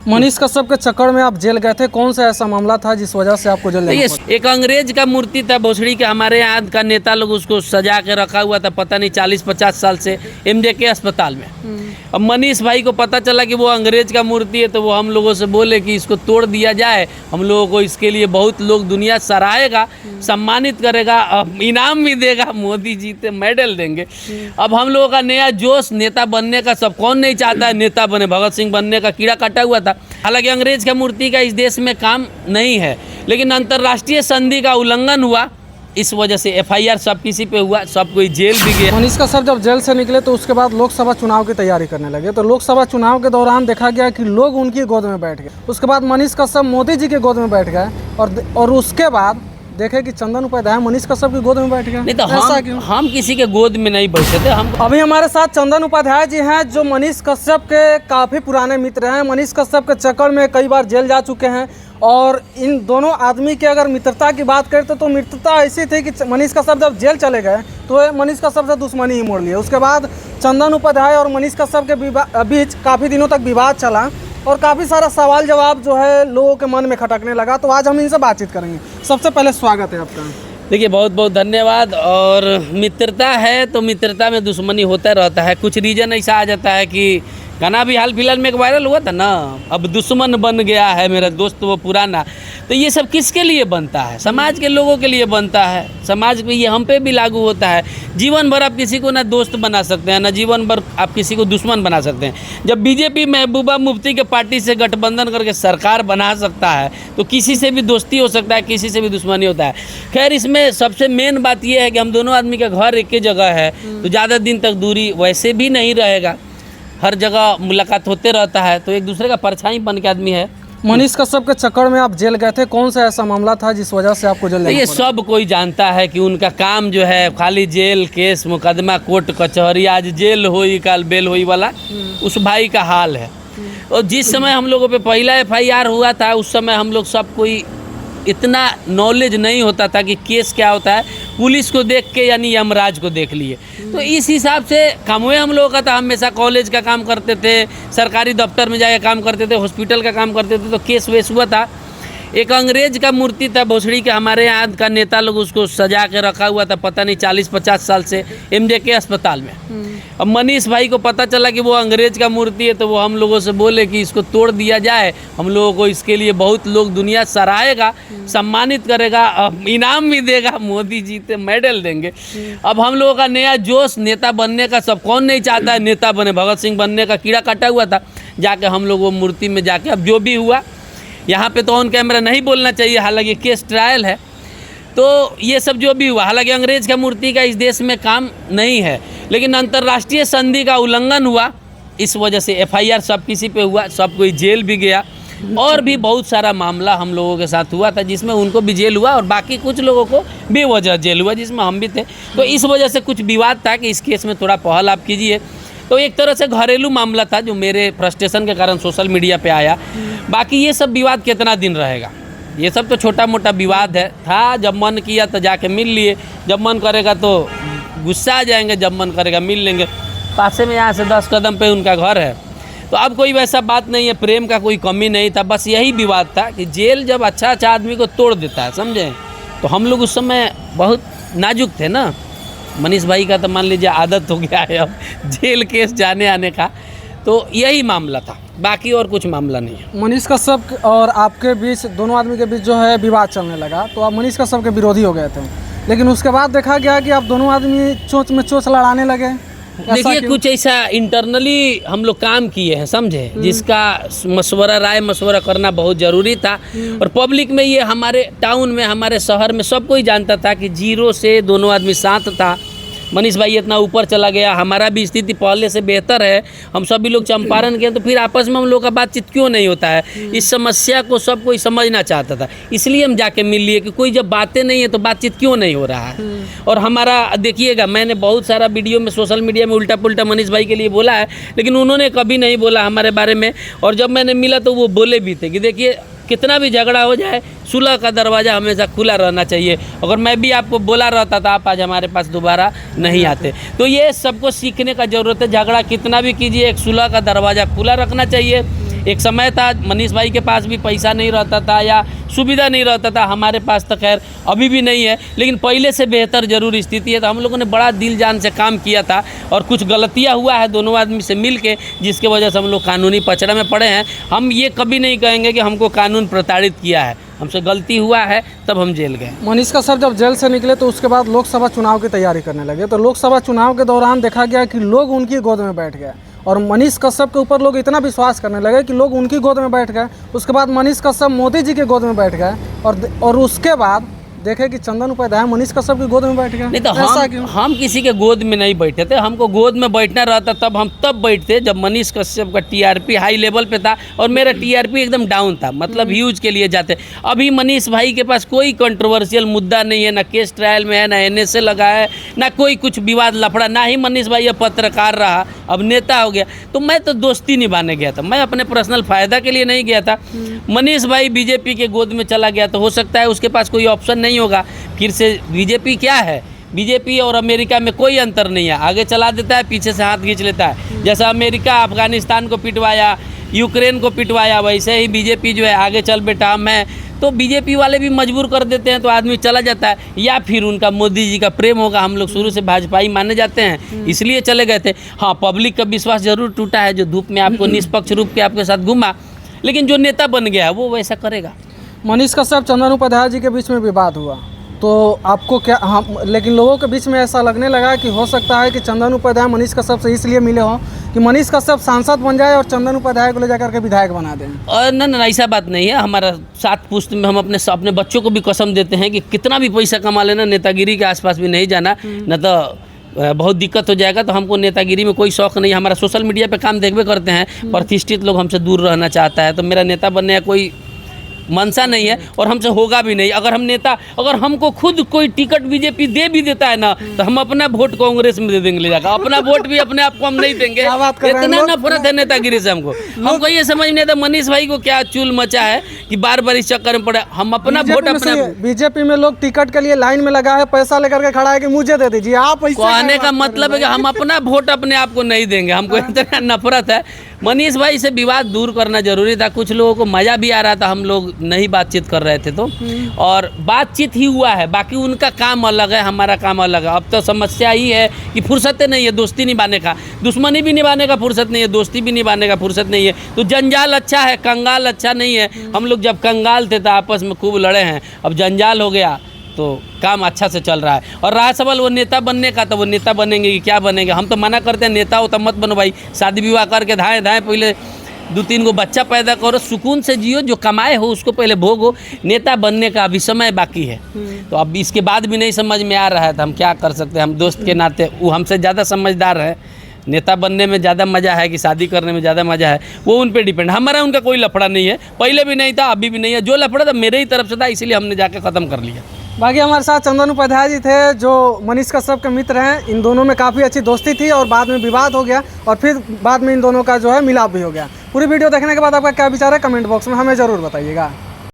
मनीष कश्यप के चक्कर में आप जेल गए थे, कौन सा ऐसा मामला था जिस वजह से आपको जेल ये एक अंग्रेज का मूर्ति था भोसड़ी के, हमारे यहाँ का नेता लोग उसको सजा के रखा हुआ था, पता नहीं 40-50 साल से MJK अस्पताल में। अब मनीष भाई को पता चला कि वो अंग्रेज का मूर्ति है, तो वो हम लोगों से बोले कि इसको तोड़ दिया जाए, हम लोगों को इसके लिए बहुत लोग दुनिया सराहेगा, सम्मानित करेगा, इनाम भी देगा, मोदी जी से मेडल देंगे। अब हम लोगों का नया जोश, नेता बनने का, सब कौन नहीं चाहता है नेता बने, भगत सिंह बनने का कीड़ा काटा हुआ था। हालांकि अंग्रेज का मूर्ति का इस देश में काम नहीं है, लेकिन अंतर्राष्ट्रीय संधि का उल्लंघन हुआ, इस वजह से FIR सब किसी पे हुआ, सब कोई जेल भी गया। मनीष कश्यप जब जेल से निकले तो उसके बाद लोकसभा चुनाव की तैयारी करने लगे, तो लोकसभा चुनाव के दौरान देखा गया कि लोग उनकी गोद में बैठ गए। उसके बाद मनीष कश्यप मोदी जी के गोद में बैठ गए, और उसके बाद देखे कि चंदन उपाध्याय मनीष कश्यप की गोद में बैठ गए। नहीं तो हम किसी के गोद में नहीं बैठे थे। हम अभी हमारे साथ चंदन उपाध्याय जी हैं, जो मनीष कश्यप के काफ़ी पुराने मित्र हैं। मनीष कश्यप के चक्कर में कई बार जेल जा चुके हैं, और इन दोनों आदमी की अगर मित्रता की बात करते तो मित्रता ऐसी थी कि मनीष कश्यप जब जेल चले गए तो मनीष कश्यप से दुश्मनी ही मोड़ लिए। उसके बाद चंदन उपाध्याय और मनीष कश्यप के बीच काफ़ी दिनों तक विवाद चला, और काफ़ी सारा सवाल जवाब जो है लोगों के मन में खटकने लगा। तो आज हम इनसे बातचीत करेंगे। सबसे पहले स्वागत है आपका। देखिए, बहुत बहुत धन्यवाद। और मित्रता है तो मित्रता में दुश्मनी होता रहता है, कुछ रीज़न ऐसा आ जाता है कि गाना भी हाल फिलहाल में एक वायरल हुआ था ना, अब दुश्मन बन गया है मेरा दोस्त वो पुराना। तो ये सब किसके लिए बनता है? समाज के लोगों के लिए बनता है। समाज पे ये हम पे भी लागू होता है। जीवन भर आप किसी को ना दोस्त बना सकते हैं, ना जीवन भर आप किसी को दुश्मन बना सकते हैं। जब BJP महबूबा मुफ्ती के पार्टी से गठबंधन करके सरकार बना सकता है, तो किसी से भी दोस्ती हो सकता है, किसी से भी दुश्मनी होता है। खैर, इसमें सबसे मेन बात यह है कि हम दोनों आदमी का घर एक ही जगह है, तो ज़्यादा दिन तक दूरी वैसे भी नहीं रहेगा, हर जगह मुलाकात होते रहता है, तो एक दूसरे का परछाई बन के आदमी है। मनीष कश्यप के चक्कर में आप जेल गए थे, कौन सा ऐसा मामला था जिस वजह से आपको जेल? ये सब कोई जानता है कि उनका काम जो है खाली जेल, केस, मुकदमा, कोर्ट कचहरी, आज जेल होई कल बेल होई वाला उस भाई का हाल है। और जिस समय हम लोगों पे पहला FIR हुआ था, उस समय हम लोग सब कोई इतना नॉलेज नहीं होता था कि केस क्या होता है। पुलिस को देख के यानी यमराज को देख लिए, तो इस हिसाब से काम हुए हम लोगों का था। हमेशा कॉलेज का काम करते थे, सरकारी दफ्तर में जाके काम करते थे, हॉस्पिटल का काम करते थे, तो केस वेस हुआ था। एक अंग्रेज का मूर्ति था भोसड़ी के, हमारे यहाँ का नेता लोग उसको सजा के रखा हुआ था, पता नहीं 40-50 साल से MJK अस्पताल में। अब मनीष भाई को पता चला कि वो अंग्रेज का मूर्ति है, तो वो हम लोगों से बोले कि इसको तोड़ दिया जाए, हम लोगों को इसके लिए बहुत लोग दुनिया सराहेगा, सम्मानित करेगा, इनाम भी देगा, मोदी जी से मेडल देंगे। अब हम लोगों का नया जोश, नेता बनने का, सब कौन नहीं चाहता है नेता बने, भगत सिंह बनने का कीड़ा काटा हुआ था। जाके हम लोग वो मूर्ति में जाके, अब जो भी हुआ यहाँ पे तो ऑन कैमरा नहीं बोलना चाहिए, हालांकि केस ट्रायल है, तो ये सब जो भी हुआ, हालांकि अंग्रेज का मूर्ति का इस देश में काम नहीं है, लेकिन अंतर्राष्ट्रीय संधि का उल्लंघन हुआ, इस वजह से FIR सब किसी पे हुआ, सब कोई जेल भी गया। और भी बहुत सारा मामला हम लोगों के साथ हुआ था, जिसमें उनको भी जेल हुआ और बाकी कुछ लोगों को बेवजह जेल हुआ, जिसमें हम भी थे। तो इस वजह से कुछ विवाद था कि इस केस में थोड़ा पहल आप कीजिए। तो एक तरह से घरेलू मामला था जो मेरे फ्रस्ट्रेशन के कारण सोशल मीडिया पे आया। बाकी ये सब विवाद कितना दिन रहेगा, ये सब तो छोटा मोटा विवाद है था। जब मन किया तो जाके मिल लिए, जब मन करेगा तो गुस्सा आ जाएंगे, जब मन करेगा मिल लेंगे। पासे में यहाँ से 10 कदम पे उनका घर है, तो अब कोई वैसा बात नहीं है, प्रेम का कोई कमी नहीं था। बस यही विवाद था कि जेल जब अच्छा आदमी को तोड़ देता है, समझे, तो हम लोग उस समय बहुत नाजुक थे ना। मनीष भाई का तो मान लीजिए आदत हो गया है अब जेल केस जाने आने का, तो यही मामला था, बाकी और कुछ मामला नहीं है। मनीष कश्यप और आपके बीच, दोनों आदमी के बीच जो है विवाद चलने लगा, तो आप मनीष कश्यप के विरोधी हो गए थे, लेकिन उसके बाद देखा गया कि आप दोनों आदमी चोंच में चोंच लड़ाने लगे। देखिए, कुछ ऐसा इंटरनली हम लोग काम किए हैं, समझे, जिसका राय मशवरा करना बहुत ज़रूरी था। और पब्लिक में ये हमारे टाउन में, हमारे शहर में सब कोई जानता था कि 0 से दोनों आदमी साथ था। मनीष भाई इतना ऊपर चला गया, हमारा भी स्थिति पहले से बेहतर है, हम सभी लोग चंपारण के, तो फिर आपस में हम लोग का बातचीत क्यों नहीं होता है? इस समस्या को सब कोई समझना चाहता था, इसलिए हम जाके मिल लिए कि कोई जब बातें नहीं है तो बातचीत क्यों नहीं हो रहा है। और हमारा देखिएगा, मैंने बहुत सारा वीडियो में सोशल मीडिया में उल्टा पुल्टा मनीष भाई के लिए बोला है, लेकिन उन्होंने कभी नहीं बोला हमारे बारे में। और जब मैंने मिला तो वो बोले भी थे कि देखिए, कितना भी झगड़ा हो जाए, सुलह का दरवाज़ा हमेशा खुला रहना चाहिए। अगर मैं भी आपको बोला रहता तो आप आज हमारे पास दोबारा नहीं आते। तो ये सबको सीखने का ज़रूरत है, झगड़ा कितना भी कीजिए, एक सुलह का दरवाज़ा खुला रखना चाहिए। एक समय था मनीष भाई के पास भी पैसा नहीं रहता था या सुविधा नहीं रहता था, हमारे पास तो खैर अभी भी नहीं है, लेकिन पहले से बेहतर जरूर स्थिति है। तो हम लोगों ने बड़ा दिल जान से काम किया था और कुछ गलतियाँ हुआ है दोनों आदमी से मिल के, जिसके वजह से हम लोग कानूनी पचड़ा में पड़े हैं। हम ये कभी नहीं कहेंगे कि हमको कानून प्रताड़ित किया है, हमसे गलती हुआ है तब हम जेल गए। मनीष कश्यप जब जेल से निकले तो उसके बाद लोकसभा चुनाव की तैयारी करने लगे। तो लोकसभा चुनाव के दौरान देखा गया कि लोग उनकी गोद में बैठ गए और मनीष कश्यप के ऊपर लोग इतना विश्वास करने लगे कि लोग उनकी गोद में बैठ गए। उसके बाद मनीष कश्यप मोदी जी के गोद में बैठ गए और उसके बाद देखे कि चंदन उपाध्याय मनीष कश्यप की गोद में बैठ गए। नहीं तो हम किसी के गोद में नहीं बैठे थे, हमको गोद में बैठना रहता तब हम तब बैठते जब मनीष कश्यप का टीआरपी हाई लेवल पे था और मेरा टीआरपी एकदम डाउन था, मतलब व्यूज के लिए जाते। अभी मनीष भाई के पास कोई कंट्रोवर्शियल मुद्दा नहीं है, ना केस ट्रायल में है, ना एनएसए लगा है, ना कोई कुछ विवाद लफड़ा, ना ही मनीष भाई अब पत्रकार रहा, अब नेता हो गया। तो मैं तो दोस्ती निभाने गया था, मैं अपने पर्सनल फायदा के लिए नहीं गया था। मनीष भाई बीजेपी के गोद में चला गया तो हो सकता है उसके पास कोई ऑप्शन नहीं होगा फिर से। बीजेपी क्या है, बीजेपी और अमेरिका में कोई अंतर नहीं है, आगे चला देता है, पीछे से हाथ खींच लेता है। जैसा अमेरिका अफगानिस्तान को पिटवाया, यूक्रेन को पिटवाया, वैसे ही बीजेपी जो है आगे चल बेटा मैं। तो बीजेपी वाले भी मजबूर कर देते हैं तो आदमी चला जाता है, या फिर उनका मोदी जी का प्रेम होगा। हम लोग शुरू से भाजपाई माने जाते हैं इसलिए चले गए थे। हाँ, पब्लिक का विश्वास जरूर टूटा है, जो धूप में आपको निष्पक्ष रूप के आपके साथ घूमा, लेकिन जो नेता बन गया है वो वैसा करेगा। मनीष कश्यप चंदन उपाध्याय जी के बीच में विवाद हुआ तो आपको क्या, हम लेकिन लोगों के बीच में ऐसा लगने लगा कि हो सकता है कि चंदन उपाध्याय मनीष कश्यप से इसलिए मिले हों कि मनीष कश्यप सांसद बन जाए और चंदन उपाध्याय को ले जाकर के विधायक बना दें। और ना ऐसा बात नहीं है। हमारा 7 पुश्त में हम अपने बच्चों को भी कसम देते हैं कि कितना भी पैसा कमा लेना, नेतागिरी के आसपास भी नहीं जाना, न तो बहुत दिक्कत हो जाएगा। तो हमको नेतागिरी में कोई शौक़ नहीं। हमारा सोशल मीडिया पे काम देखबे करते हैं, प्रतिष्ठित लोग हमसे दूर रहना चाहता है, तो मेरा नेता बनने का कोई मनसा नहीं है और हमसे होगा भी नहीं। अगर हमको खुद कोई टिकट बीजेपी दे भी देता है ना, तो हम अपना वोट कांग्रेस में दे देंगे ले जाकर, अपना वोट भी अपने आप को हम नहीं देंगे। इतना नफरत है नेतागिरी से हमको ये समझ नहीं आता मनीष भाई को क्या चूल मचा है कि बार बार इस चक्कर में पड़े। हम अपना वोट अपने, बीजेपी में लोग टिकट के लिए लाइन में लगा है, पैसा लेकर के खड़ा है कि मुझे दे दीजिए आप। कहने का मतलब है कि हम अपना वोट अपने आप को नहीं देंगे, हमको इतना नफरत है। मनीष भाई से विवाद दूर करना जरूरी था। कुछ लोगों को मज़ा भी आ रहा था, हम लोग नहीं बातचीत कर रहे थे तो, और बातचीत ही हुआ है, बाकी उनका काम अलग है, हमारा काम अलग है। अब तो समस्या ही है कि फुर्सत नहीं है दोस्ती निभाने का, दुश्मनी भी निभाने का फुर्सत नहीं है, दोस्ती भी निभाने का फुर्सत नहीं है। तो जंजाल अच्छा है, कंगाल अच्छा नहीं है। हम लोग जब कंगाल थे तो आपस में खूब लड़े हैं, अब जंजाल हो गया तो काम अच्छा से चल रहा है। और रहा सवाल वो नेता बनने का, तो वो नेता बनेंगे कि क्या बनेंगे। हम तो मना करते हैं नेता हो तो मत बनो भाई, शादी विवाह करके धाएँ पहले 2-3 गो बच्चा पैदा करो, सुकून से जियो, जो कमाए हो उसको पहले भोगो। नेता बनने का अभी समय बाकी है। तो अब इसके बाद भी नहीं समझ में आ रहा है तो हम क्या कर सकते हैं। हम दोस्त के नाते, वो हमसे ज़्यादा समझदार है, नेता बनने में ज़्यादा मज़ा है कि शादी करने में ज़्यादा मज़ा है, वो उन पे डिपेंड। हमारा उनका कोई लफड़ा नहीं है, पहले भी नहीं था, अभी भी नहीं है। जो लफड़ा था मेरे ही तरफ से था, इसीलिए हमने जाके ख़त्म कर लिया। बाकी हमारे साथ चंदन उपाध्याय जी थे जो मनीष कश्यप के मित्र हैं। इन दोनों में काफ़ी अच्छी दोस्ती थी और बाद में विवाद हो गया और फिर बाद में इन दोनों का जो है मिलाप भी हो गया। पूरी वीडियो देखने के बाद आपका क्या विचार है कमेंट बॉक्स में हमें ज़रूर बताइएगा।